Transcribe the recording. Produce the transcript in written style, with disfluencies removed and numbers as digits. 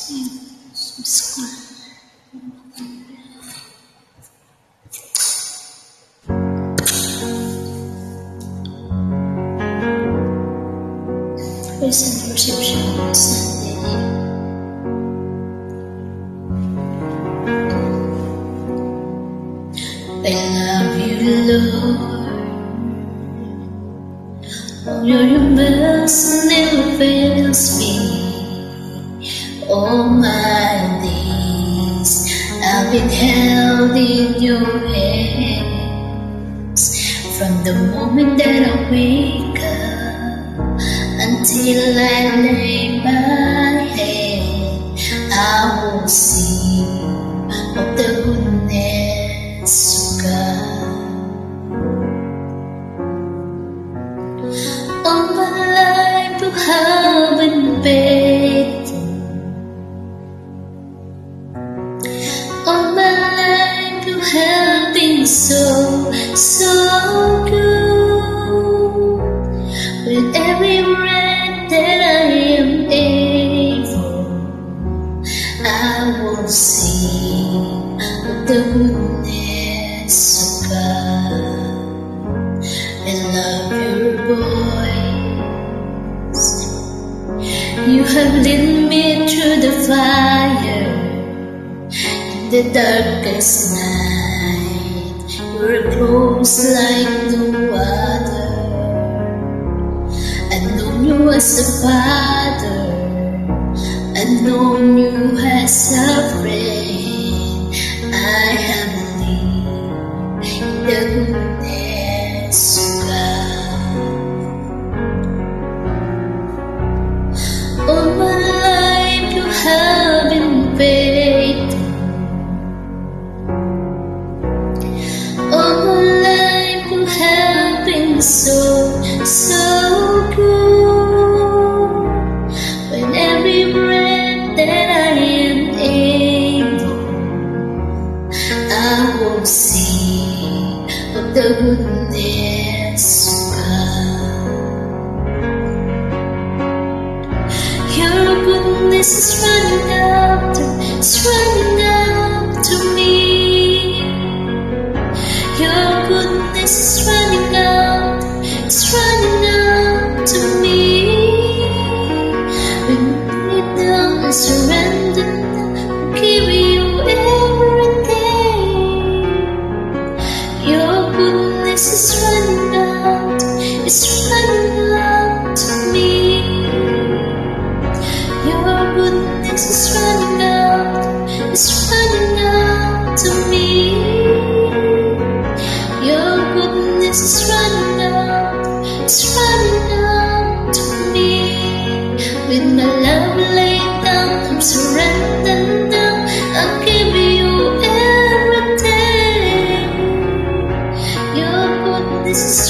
Praise and worship show on Sunday. I love you, Lord. Oh, your mercy never fails me. All my days I've been held in your hands. From the moment that I wake up until I lay my head, I will sing of the goodness of God. All my life you have been faithful. All my life you have been so good. With every breath that I am able, I will sing of the goodness of God. I love your voice. You have led me through the fire in the darkest night. You're close like no other. I've known you as a father, I've known you as a friend. I have lived in the goodness of God. All my life you have been faithful. All my life you have been so good. With every breath that I am able, I will sing of the goodness of God. Your goodness is running after me. Your goodness is running after me. When I lay down and surrender, I'll give you everything. Your goodness is running after me. Your goodness is running after me. Your goodness is running after me. With my love laid down, I'm surrendered now. I'll give you everything. Your goodness is